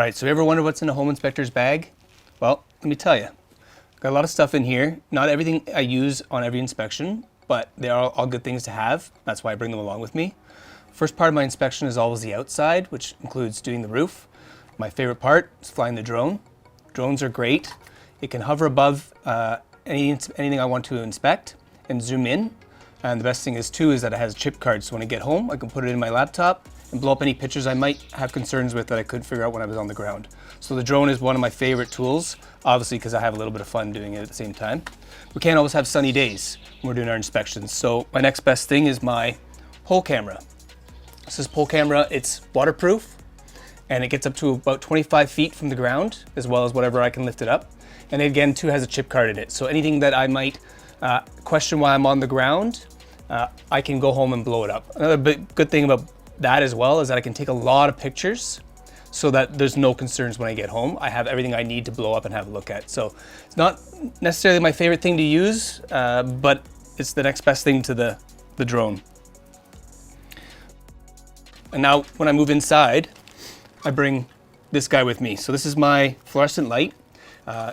All right, so you ever wonder what's in a home inspector's bag? Well, let me tell you. Got a lot of stuff in here. Not everything I use on every inspection, but they are all good things to have. That's why I bring them along with me. First part of my inspection is always the outside, which includes doing the roof. My favorite part is flying the drone. Drones are great. It can hover above anything I want to inspect and zoom in. And the best thing is too is that it has a chip card, so when I get home I can put it in my laptop and blow up any pictures I might have concerns with that I couldn't figure out when I was on the ground. So the drone is one of my favorite tools, obviously because I have a little bit of fun doing it at the same time. We can't always have sunny days when we're doing our inspections, so my next best thing is my pole camera. This pole camera, it's waterproof and it gets up to about 25 feet from the ground, as well as whatever I can lift it up. And it again too has a chip card in it, so anything that I might question while I'm on the ground, I can go home and blow it up. Another good thing about that as well is that I can take a lot of pictures so that there's no concerns when I get home. I have everything I need to blow up and have a look at. So it's not necessarily my favorite thing to use, but it's the next best thing to the drone. And now when I move inside, I bring this guy with me. So this is my fluorescent light.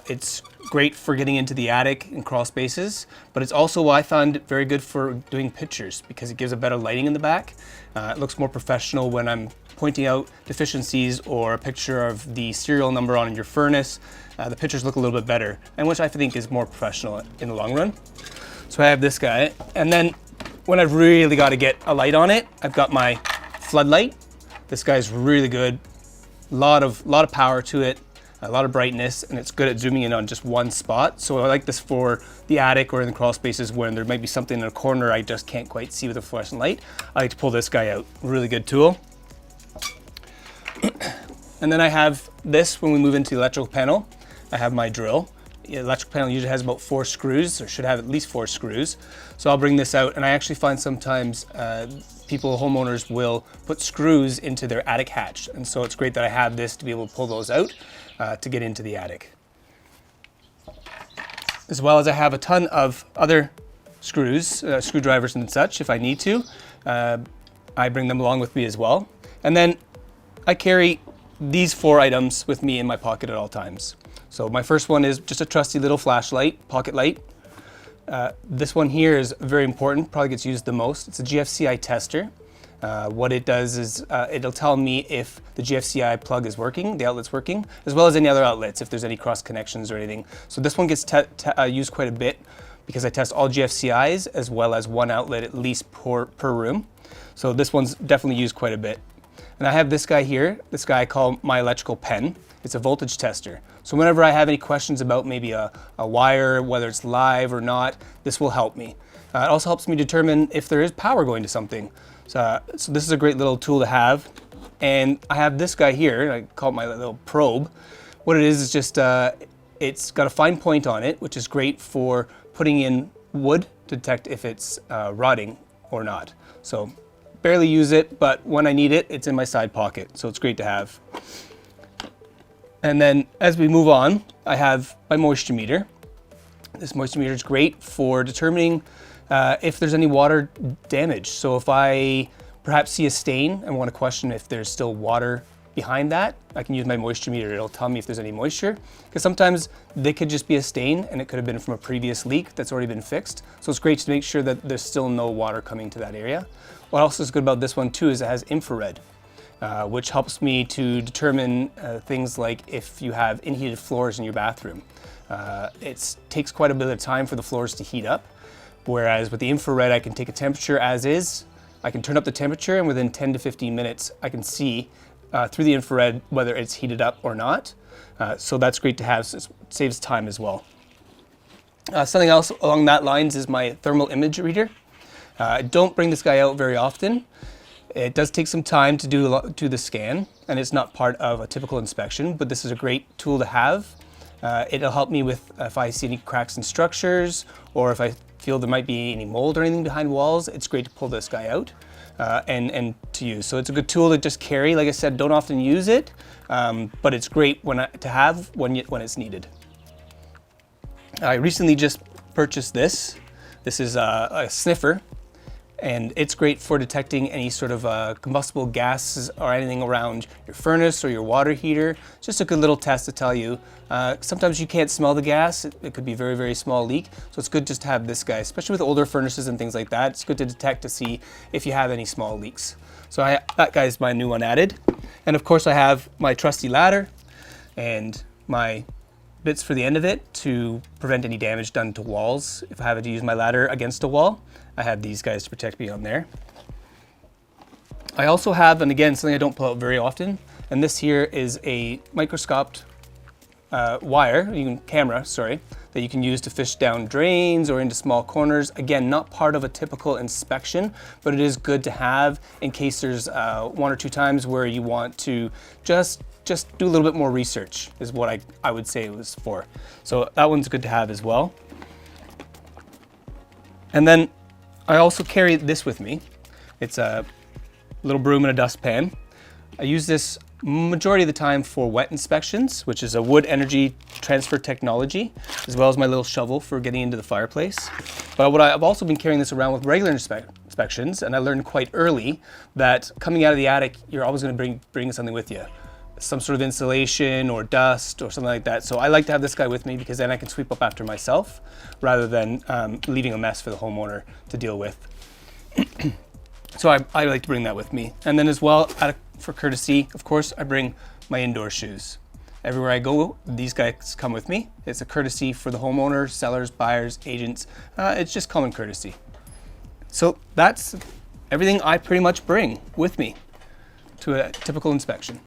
It's great for getting into the attic and crawl spaces, but it's also what I found very good for doing pictures because it gives a better lighting in the back. It looks more professional when I'm pointing out deficiencies or a picture of the serial number on your furnace. The pictures look a little bit better, and which I think is more professional in the long run. So I have this guy, and then when I've really got to get a light on it, I've got my floodlight. This guy's really good, a lot of power to it. A lot of brightness, and it's good at zooming in on just one spot. So I like this for the attic or in the crawl spaces when there might be something in a corner I just can't quite see with a fluorescent light. I like to pull this guy out. Really good tool. And then I have this when we move into the electrical panel. I have my drill. The electrical panel usually has about 4 screws, or should have at least 4 screws. So I'll bring this out, and I actually find sometimes homeowners will put screws into their attic hatch. And so it's great that I have this to be able to pull those out to get into the attic. As well as I have a ton of other screws, screwdrivers and such if I need to. I bring them along with me as well. And then I carry these 4 items with me in my pocket at all times. So my first one is just a trusty little flashlight, pocket light. This one here is very important, probably gets used the most. It's a GFCI tester. What it does is it'll tell me if the GFCI plug is working, the outlet's working, as well as any other outlets, if there's any cross connections or anything. So this one gets used quite a bit because I test all GFCIs as well as one outlet at least per room. So this one's definitely used quite a bit. And I have this guy here, this guy I call my electrical pen. It's a voltage tester. So whenever I have any questions about maybe a wire, whether it's live or not, this will help me. It also helps me determine if there is power going to something. So this is a great little tool to have. And I have this guy here, I call it my little probe. What it is just, it's got a fine point on it, which is great for putting in wood to detect if it's rotting or not. So barely use it, but when I need it, it's in my side pocket. So it's great to have. And then as we move on, I have my moisture meter. This moisture meter is great for determining if there's any water damage. So if I perhaps see a stain and want to question if there's still water behind that, I can use my moisture meter. It'll tell me if there's any moisture, because sometimes they could just be a stain and it could have been from a previous leak that's already been fixed. So it's great to make sure that there's still no water coming to that area. What else is good about this one too is it has infrared. Which helps me to determine things like if you have unheated floors in your bathroom. It takes quite a bit of time for the floors to heat up, whereas with the infrared I can take a temperature as is, I can turn up the temperature, and within 10 to 15 minutes I can see through the infrared whether it's heated up or not. So that's great to have, so it saves time as well. Something else along that lines is my thermal image reader. I don't bring this guy out very often. It does take some time to do the scan, and it's not part of a typical inspection, but this is a great tool to have. It'll help me with if I see any cracks in structures, or if I feel there might be any mold or anything behind walls. It's great to pull this guy out and to use. So it's a good tool to just carry. Like I said, don't often use it, but it's great to have when it's needed. I recently just purchased this. This is a sniffer. And it's great for detecting any sort of combustible gases or anything around your furnace or your water heater. It's just a good little test to tell you. Sometimes you can't smell the gas. It could be a very, very small leak. So it's good just to have this guy, especially with older furnaces and things like that. It's good to detect to see if you have any small leaks. So that guy's my new one added. And of course I have my trusty ladder and my bits for the end of it to prevent any damage done to walls. If I have to use my ladder against a wall, I have these guys to protect me on there. I also have, and again, something I don't pull out very often, and this here is a microscoped camera, that you can use to fish down drains or into small corners. Again, not part of a typical inspection, but it is good to have in case there's one or two times where you want to just do a little bit more research, is what I would say it was for. So that one's good to have as well. And then I also carry this with me. It's a little broom and a dustpan. I use this majority of the time for wet inspections, which is a wood energy transfer technology, as well as my little shovel for getting into the fireplace. But I've also been carrying this around with regular inspections, and I learned quite early that coming out of the attic, you're always going to bring something with you. Some sort of insulation or dust or something like that. So I like to have this guy with me because then I can sweep up after myself rather than leaving a mess for the homeowner to deal with. So I like to bring that with me. And then as well, for courtesy, of course, I bring my indoor shoes. Everywhere I go, these guys come with me. It's a courtesy for the homeowner, sellers, buyers, agents. It's just common courtesy. So that's everything I pretty much bring with me to a typical inspection.